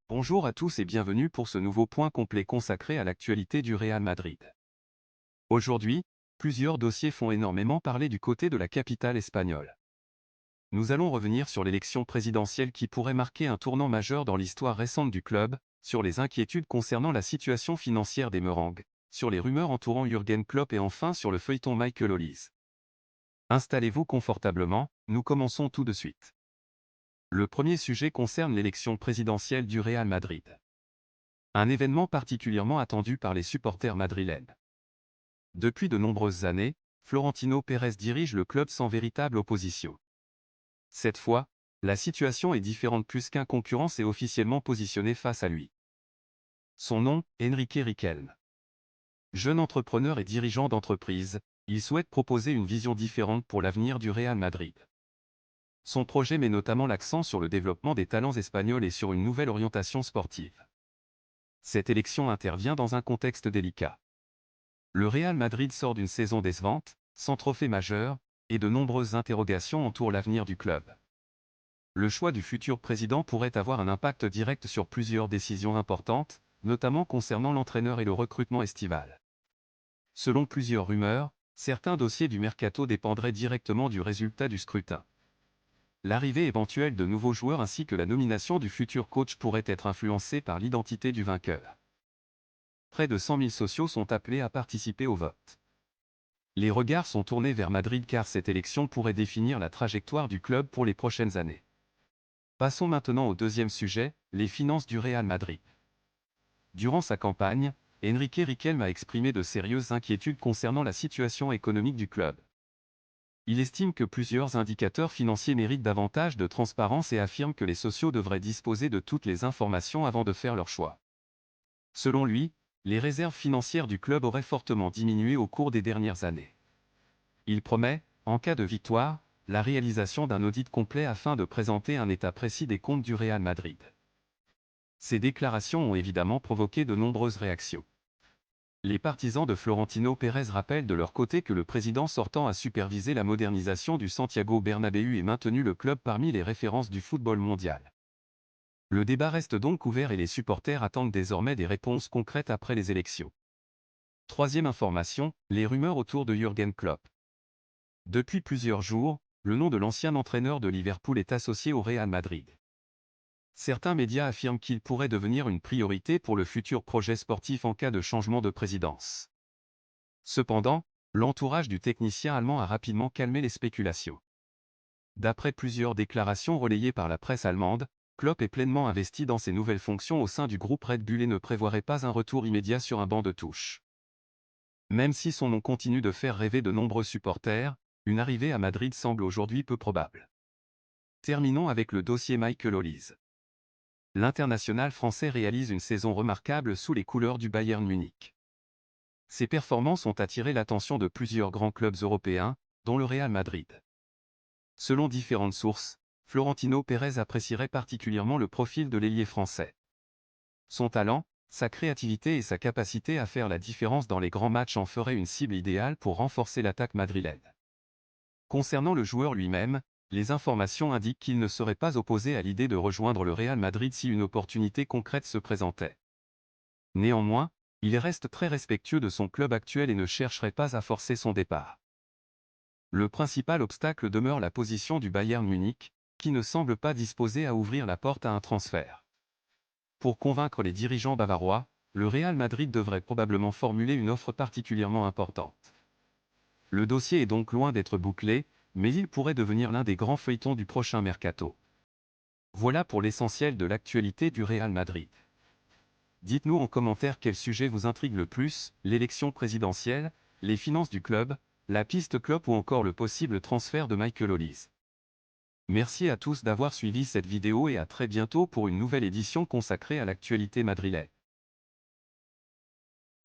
Bonjour à tous et bienvenue pour ce nouveau point complet consacré à l'actualité du Real Madrid. Aujourd'hui, plusieurs dossiers font énormément parler du côté de la capitale espagnole. Nous allons revenir sur l'élection présidentielle qui pourrait marquer un tournant majeur dans l'histoire récente du club, sur les inquiétudes concernant la situation financière des Merengues, sur les rumeurs entourant Jürgen Klopp et enfin sur le feuilleton Michael Olise. Installez-vous confortablement, nous commençons tout de suite. Le premier sujet concerne l'élection présidentielle du Real Madrid. Un événement particulièrement attendu par les supporters madrilènes. Depuis de nombreuses années, Florentino Pérez dirige le club sans véritable opposition. Cette fois, la situation est différente plus qu'un concurrent s'est officiellement positionné face à lui. Son nom, Enrique Riquelme. Jeune entrepreneur et dirigeant d'entreprise, il souhaite proposer une vision différente pour l'avenir du Real Madrid. Son projet met notamment l'accent sur le développement des talents espagnols et sur une nouvelle orientation sportive. Cette élection intervient dans un contexte délicat. Le Real Madrid sort d'une saison décevante, sans trophée majeur, et de nombreuses interrogations entourent l'avenir du club. Le choix du futur président pourrait avoir un impact direct sur plusieurs décisions importantes, notamment concernant l'entraîneur et le recrutement estival. Selon plusieurs rumeurs, certains dossiers du mercato dépendraient directement du résultat du scrutin. L'arrivée éventuelle de nouveaux joueurs ainsi que la nomination du futur coach pourraient être influencés par l'identité du vainqueur. Près de 100 000 socios sont appelés à participer au vote. Les regards sont tournés vers Madrid car cette élection pourrait définir la trajectoire du club pour les prochaines années. Passons maintenant au deuxième sujet, les finances du Real Madrid. Durant sa campagne, Enrique Riquelme a exprimé de sérieuses inquiétudes concernant la situation économique du club. Il estime que plusieurs indicateurs financiers méritent davantage de transparence et affirme que les socios devraient disposer de toutes les informations avant de faire leur choix. Selon lui, les réserves financières du club auraient fortement diminué au cours des dernières années. Il promet, en cas de victoire, la réalisation d'un audit complet afin de présenter un état précis des comptes du Real Madrid. Ces déclarations ont évidemment provoqué de nombreuses réactions. Les partisans de Florentino Pérez rappellent de leur côté que le président sortant a supervisé la modernisation du Santiago Bernabéu et maintenu le club parmi les références du football mondial. Le débat reste donc ouvert et les supporters attendent désormais des réponses concrètes après les élections. Troisième information, les rumeurs autour de Jürgen Klopp. Depuis plusieurs jours, le nom de l'ancien entraîneur de Liverpool est associé au Real Madrid. Certains médias affirment qu'il pourrait devenir une priorité pour le futur projet sportif en cas de changement de présidence. Cependant, l'entourage du technicien allemand a rapidement calmé les spéculations. D'après plusieurs déclarations relayées par la presse allemande, Klopp est pleinement investi dans ses nouvelles fonctions au sein du groupe Red Bull et ne prévoirait pas un retour immédiat sur un banc de touche. Même si son nom continue de faire rêver de nombreux supporters, une arrivée à Madrid semble aujourd'hui peu probable. Terminons avec le dossier Michael Olise. L'international français réalise une saison remarquable sous les couleurs du Bayern Munich. Ses performances ont attiré l'attention de plusieurs grands clubs européens, dont le Real Madrid. Selon différentes sources, Florentino Pérez apprécierait particulièrement le profil de l'ailier français. Son talent, sa créativité et sa capacité à faire la différence dans les grands matchs en feraient une cible idéale pour renforcer l'attaque madrilène. Concernant le joueur lui-même, les informations indiquent qu'il ne serait pas opposé à l'idée de rejoindre le Real Madrid si une opportunité concrète se présentait. Néanmoins, il reste très respectueux de son club actuel et ne chercherait pas à forcer son départ. Le principal obstacle demeure la position du Bayern Munich, qui ne semble pas disposé à ouvrir la porte à un transfert. Pour convaincre les dirigeants bavarois, le Real Madrid devrait probablement formuler une offre particulièrement importante. Le dossier est donc loin d'être bouclé, mais il pourrait devenir l'un des grands feuilletons du prochain mercato. Voilà pour l'essentiel de l'actualité du Real Madrid. Dites-nous en commentaire quel sujet vous intrigue le plus, l'élection présidentielle, les finances du club, la piste Klopp ou encore le possible transfert de Michael Olise. Merci à tous d'avoir suivi cette vidéo et à très bientôt pour une nouvelle édition consacrée à l'actualité madrilène.